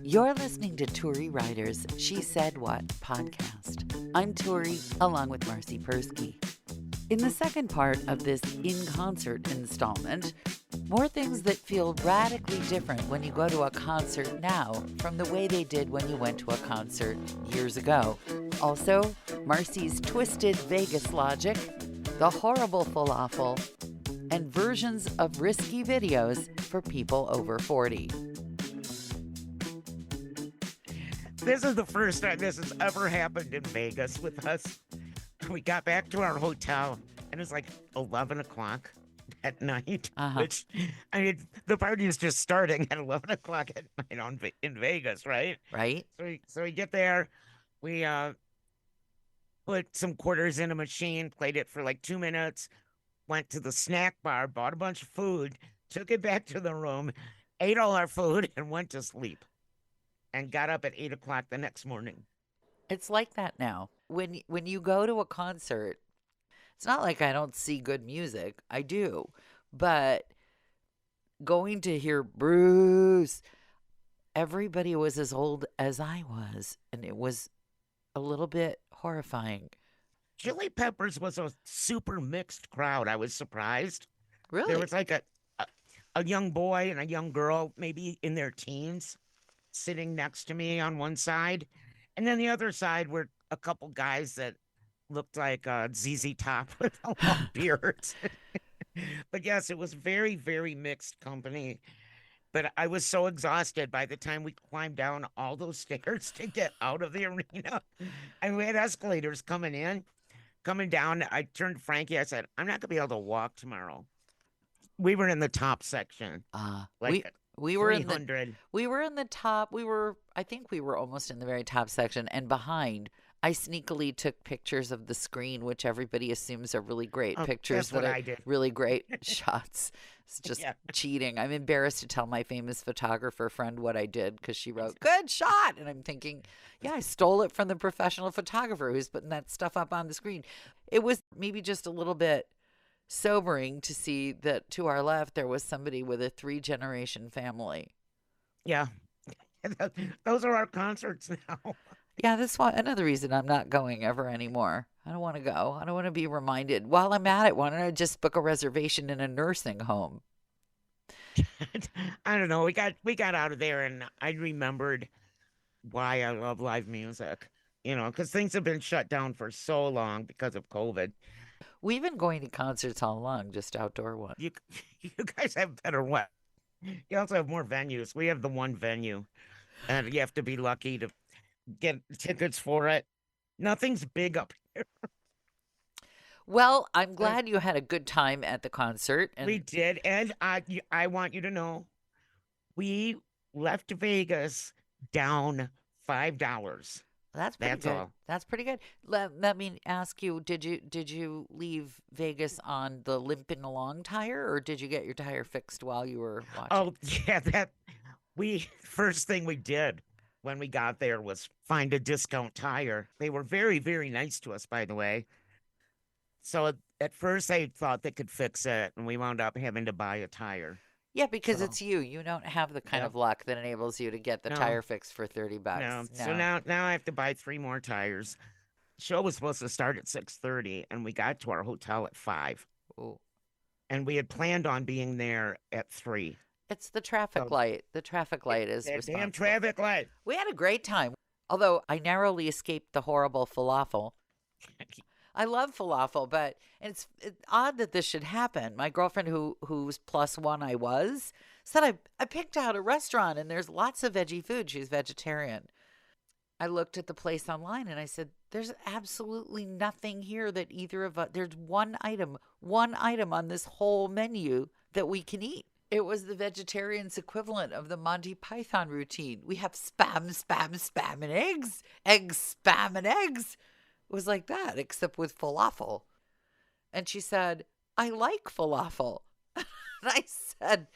You're listening to Turi Writer's She Said What podcast. I'm Turi, along with Marcy Persky. In the second part of this in-concert installment, more things that feel radically different when you go to a concert now from the way they did when you went to a concert years ago. Also, Marcy's twisted Vegas logic, the horrible falafel, and versions of risky videos for people over 40. This is the first time this has ever happened in Vegas with us. We got back to our hotel, and it's like 11 o'clock at night. Which, I mean, the party is just starting at 11 o'clock at night in Vegas, right? Right. So we get there. We put some quarters in a machine, played it for like 2 minutes, went to the snack bar, bought a bunch of food, took it back to the room, ate all our food, and went to sleep. And got up at 8 o'clock the next morning. It's like that now. When you go to a concert, it's not like I don't see good music. I do. But going to hear Bruce, everybody was as old as I was. And it was a little bit horrifying. Chili Peppers was a super mixed crowd. I was surprised. Really? There was like a young boy and a young girl, maybe in their teens, sitting next to me on one side. And then the other side were a couple guys that looked like ZZ Top with long beards. But yes, it was very, very mixed company. But I was so exhausted by the time we climbed down all those stairs to get out of the arena. And we had escalators coming down. I turned to Frankie. I said, I'm not going to be able to walk tomorrow. We were in the top section. We were 300. We were in the top. I think we were almost in the very top section. And behind, I sneakily took pictures of the screen, which everybody assumes are really great pictures. That's what I did. Really great shots. It's just cheating. I'm embarrassed to tell my famous photographer friend what I did because she wrote, "Good shot." And I'm thinking, yeah, I stole it from the professional photographer who's putting that stuff up on the screen. It was maybe just a little bit sobering to see that to our left there was somebody with a 3-generation family. Yeah. Those are our concerts now. Yeah, that's why another reason I'm not going ever anymore. I don't want to go. I don't want to be reminded. While I'm at it, why don't I just book a reservation in a nursing home? I don't know. We got out of there and I remembered why I love live music. Because things have been shut down for so long because of COVID. We've been going to concerts all along, just outdoor ones. You guys have better what? You also have more venues. We have the one venue, and you have to be lucky to get tickets for it. Nothing's big up here. Well, I'm glad you had a good time at the concert. And we did, and I want you to know, we left Vegas down $5. That's pretty good. All. That's pretty good. Let me ask you, did you leave Vegas on the limping along tire, or did you get your tire fixed while you were watching? Oh, yeah, first thing we did when we got there was find a discount tire. They were very, very nice to us, by the way. So at first I thought they could fix it, and we wound up having to buy a tire. Yeah, because it's you. You don't have the kind of luck that enables you to get the tire fixed for $30. No. So now I have to buy 3 more tires. The show was supposed to start at 6:30, and we got to our hotel at 5. Ooh. And we had planned on being there at 3. It's the traffic light. The traffic light is responsible. Damn traffic light. We had a great time, although I narrowly escaped the horrible falafel. I love falafel, but it's odd that this should happen. My girlfriend, who's +1 I was, said I picked out a restaurant and there's lots of veggie food. She's vegetarian. I looked at the place online and I said, there's absolutely nothing here that either of us, there's one item on this whole menu that we can eat. It was the vegetarian's equivalent of the Monty Python routine. We have spam, and eggs, spam, and eggs. It was like that, except with falafel. And she said, I like falafel. And I said,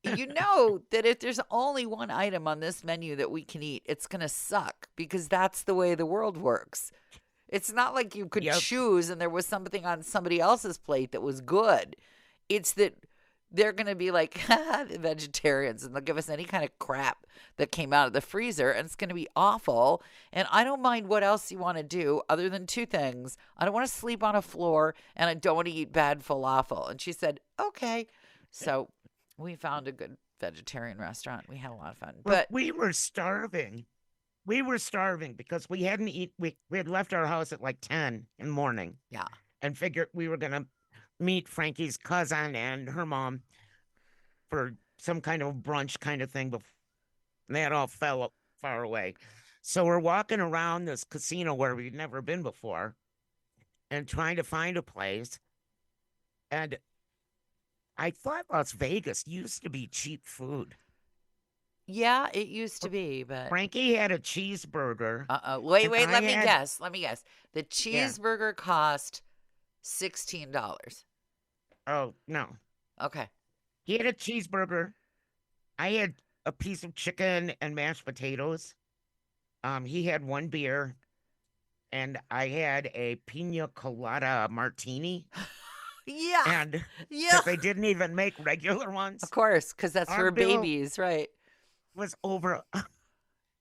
you know that if there's only one item on this menu that we can eat, it's going to suck because that's the way the world works. It's not like you could choose and there was something on somebody else's plate that was good. It's that they're going to be like vegetarians and they'll give us any kind of crap that came out of the freezer and it's going to be awful. And I don't mind what else you want to do other than two things. I don't want to sleep on a floor and I don't want to eat bad falafel. And she said, okay. So we found a good vegetarian restaurant. We had a lot of fun. Well, But we were starving. We were starving because we hadn't eat. We had left our house at like 10 in the morning yeah, and figured we were gonna meet Frankie's cousin and her mom for some kind of brunch kind of thing. But that all fell far away. So we're walking around this casino where we'd never been before and trying to find a place. And I thought Las Vegas used to be cheap food. yeah, it used to be, but Frankie had a cheeseburger, wait, and wait, I let me had guess. Let me guess. The yeah. cheeseburger cost $16. Oh no, Okay. he had a cheeseburger. I had a piece of chicken and mashed potatoes. He had one beer, and I had a pina colada martini. Yeah. And Yeah. because they didn't even make regular Of ones, course, because that's our for bill babies, right? was over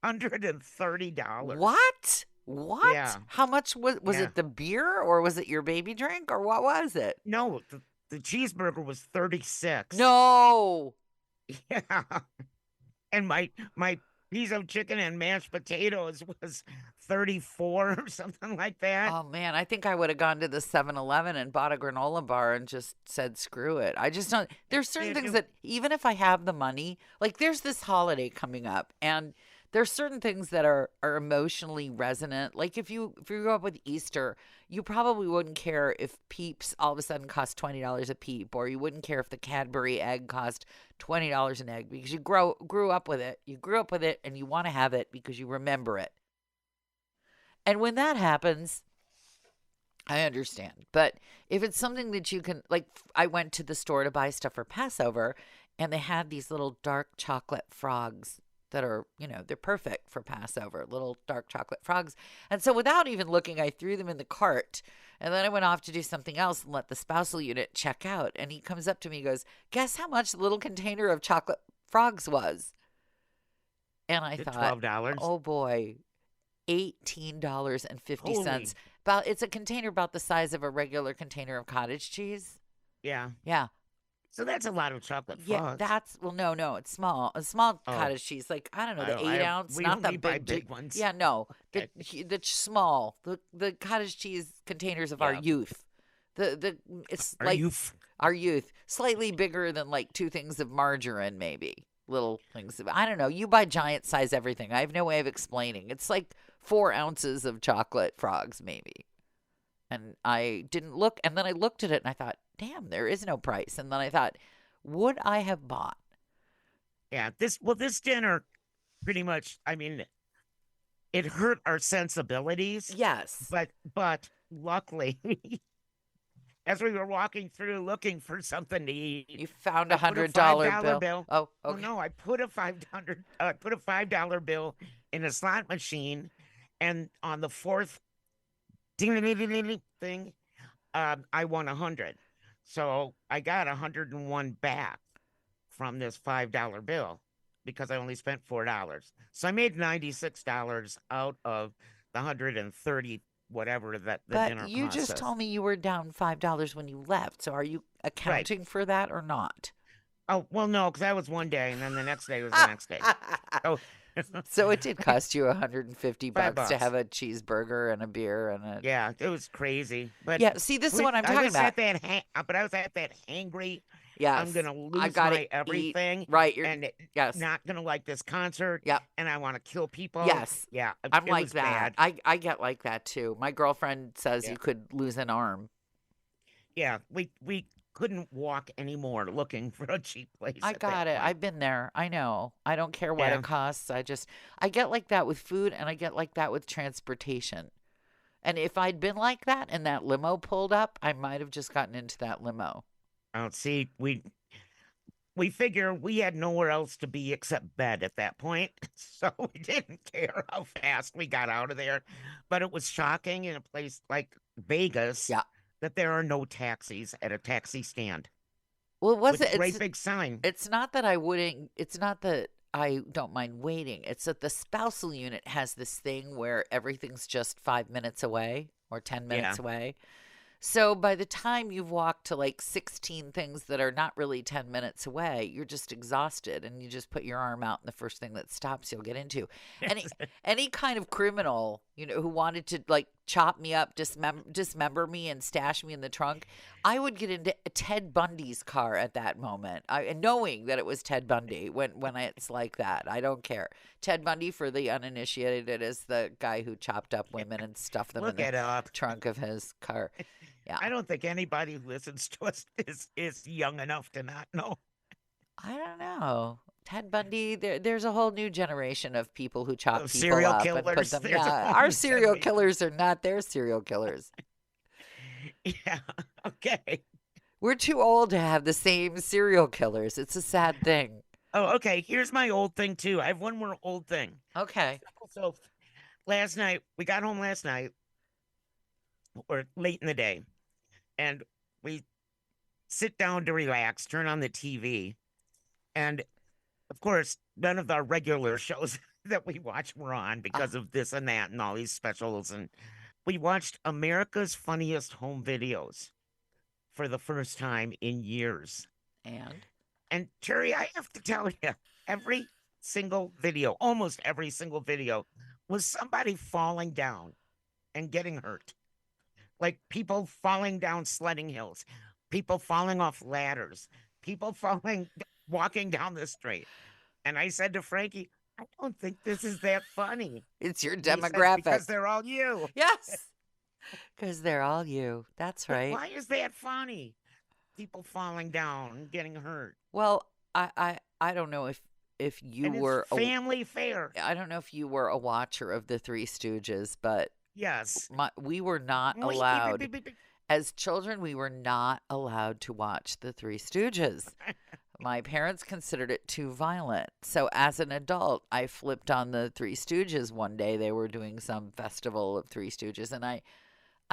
$130. What? What? Yeah, How much was yeah. it the beer or was it your baby drink or what was it? No, the cheeseburger was 36. No. Yeah. And my piece of chicken and mashed potatoes was 34 or something like that. Oh man, I think I would have gone to the 7-Eleven and bought a granola bar and just said screw it. I just don't there's certain things It- that even if I have the money, like there's this holiday coming up and there's certain things that are emotionally resonant. Like if you grew up with Easter, you probably wouldn't care if Peeps all of a sudden cost $20 a peep, or you wouldn't care if the Cadbury egg cost $20 an egg because you grew up with it. You grew up with it and you want to have it because you remember it. And when that happens, I understand. But if it's something that you can, like, I went to the store to buy stuff for Passover, and they had these little dark chocolate frogs that are, they're perfect for Passover, little dark chocolate frogs. And so without even looking, I threw them in the cart. And then I went off to do something else and let the spousal unit check out. And he comes up to me and goes, guess how much the little container of chocolate frogs was? And I thought, $12. oh boy, $18.50. Holy, It's a container about the size of a regular container of cottage cheese. yeah. Yeah. So that's a lot of chocolate Yeah, frogs. no, it's small. A small Oh, cottage cheese, like I don't know, I the don't, 8 ounce, we not the only buy big, big ones. yeah, no, Okay. the small, the cottage cheese containers of our Yeah. youth. The it's Are like you our youth, slightly bigger than like two things of margarine, maybe little things. I don't know. You buy giant size everything. I have no way of explaining. It's like 4 ounces of chocolate frogs, maybe. And I didn't look, and then I looked at it and I thought, damn, there is no price. And then I thought, would I have bought? yeah, this dinner pretty much, I mean, it hurt our sensibilities, Yes. but luckily as we were walking through looking for something to eat, You found a I put a $100 $5 bill. bill. Oh, Well, okay. no, I put a $5 bill in a slot machine, and on the fourth ding ding ding ding ding thing, I won 100. So I got 101 back from this $5 bill because I only spent $4. So I made $96 out of the 130 whatever that the But dinner you cost just us. told me you were down $5 when you left. So are you Right. accounting for that or not? Oh, well, no, because that was one day, and then the next day was the next day. Oh, So it did cost you 150 $5. bucks to have a cheeseburger and a beer and a Yeah, it was crazy. But Yeah, see, this is what I'm I talking was about. at that, but I was at that hangry. Yes. I'm gonna I lose gotta my eat. everything, Right, and yes. not gonna like this concert. Yep. And I want to kill people. Yes. Yeah, I'm it like was that. bad. I get like that too. My girlfriend says Yeah, you could lose an arm. yeah. We couldn't walk anymore looking for a cheap place I at got that it. point. I've been there. I know. I don't care what Yeah, it costs. I get like that with food and I get like that with transportation. And if I'd been like that and that limo pulled up, I might have just gotten into that limo. I don't see. We figure we had nowhere else to be except bed at that point, so we didn't care how fast we got out of there. But it was shocking in a place like Vegas Yeah. that there are no taxis at a taxi stand. Well, it with a wasn't. great big sign. It's not that I wouldn't. It's not that I don't mind waiting. It's that the spousal unit has this thing where everything's just 5 minutes away or 10 minutes Yeah. away. So by the time you've walked to like 16 things that are not really 10 minutes away, you're just exhausted and you just put your arm out and the first thing that stops you'll get into. Any any kind of criminal, who wanted to like chop me up, dismember me and stash me in the trunk, I would get into Ted Bundy's car at that moment. And knowing that it was Ted Bundy when it's like that. I don't care. Ted Bundy, for the uninitiated, is the guy who chopped up women and stuffed them Look in it the up. trunk of his car. Yeah. I don't think anybody who listens to us is young enough to not know. I don't know. Ted Bundy, there's a whole new generation of people who chop Of people serial up and put killers, them. there's a Yeah, whole our new serial generation. killers are not their serial killers. Yeah. Okay. We're too old to have the same serial killers. It's a sad thing. Oh, okay. Here's my old thing too. I have one more old thing. Okay. So last night, we got home last night or late in the day, and we sit down to relax, turn on the TV, and of course, none of our regular shows that we watch were on because of this and that and all these specials. And we watched America's Funniest Home Videos for the first time in years. And Terry, I have to tell you, every single video, almost every single video, was somebody falling down and getting hurt. Like people falling down sledding hills, people falling off ladders, people walking down the street. And I said to Frankie, I don't think this is that funny. It's your He said, demographic. because they're all you. Yes. Because they're all you. That's But right. why is that funny? People falling down and getting hurt. Well, I don't know if you And were it's family fare. I don't know if you were a watcher of the Three Stooges, but Yes. we were not Wait, allowed. As children, we were not allowed to watch the Three Stooges. My parents considered it too violent. So as an adult, I flipped on the Three Stooges one day. They were doing some festival of Three Stooges. And I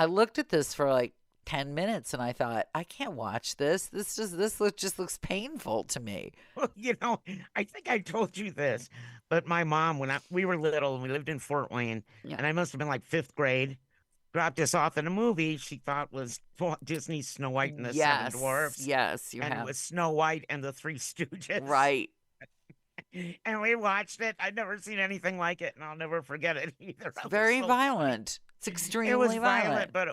looked at this for like 10 minutes and I thought, I can't watch this. This just looks painful to me. Well, I think I told you this, but my mom, when we were little and we lived in Fort Wayne, Yeah. and I must have been like 5th grade, dropped us off in a movie she thought was Disney's Snow White and the Yes. Seven Dwarfs. Yes, you And it have. was Snow White and the Three Stooges. Right. And we watched it. I'd never seen anything like it, and I'll never forget it either. It was Very so violent. It's funny. extremely It was violent. but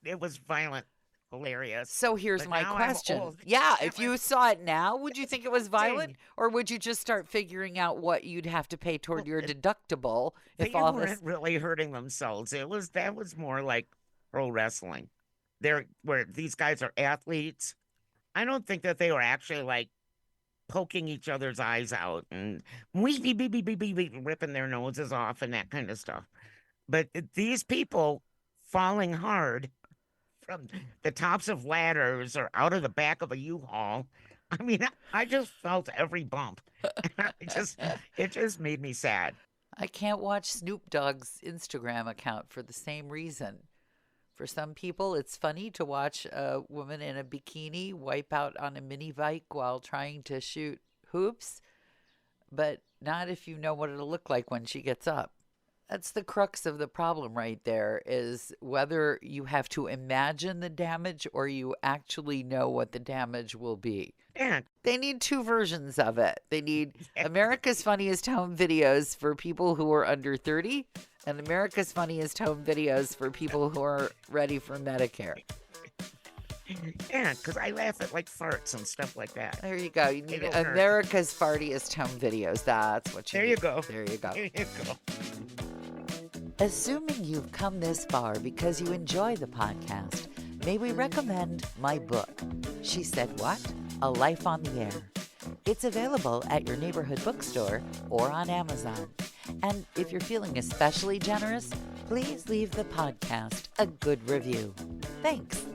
it was violent, hilarious. So here's But my now I'm question. old. Yeah, Now if you I'm saw it now, would you think it was violent? Dang. Or would you just start figuring out what you'd have to pay toward Well, your deductible They if all weren't this really hurting themselves. That was more like pro wrestling. Where these guys are athletes. I don't think that they were actually like poking each other's eyes out and ripping their noses off and that kind of stuff. But these people falling hard from the tops of ladders or out of the back of a U-Haul. I mean, I just felt every bump. It just made me sad. I can't watch Snoop Dogg's Instagram account for the same reason. For some people, it's funny to watch a woman in a bikini wipe out on a mini bike while trying to shoot hoops, but not if you know what it'll look like when she gets up. That's the crux of the problem right there, is whether you have to imagine the damage or you actually know what the damage will be. And They need two versions of it. They need America's Funniest Home Videos for people who are under 30 and America's Funniest Home Videos for people who are ready for Medicare. because I laugh at like farts and stuff like that. There you go. You need It'll hurt. America's Fartiest Home Videos. That's what you There need. you go. There you go. There you go. Assuming you've come this far because you enjoy the podcast, may we recommend my book, She Said What? A Life on the Air. It's available at your neighborhood bookstore or on Amazon. And if you're feeling especially generous, please leave the podcast a good review. Thanks.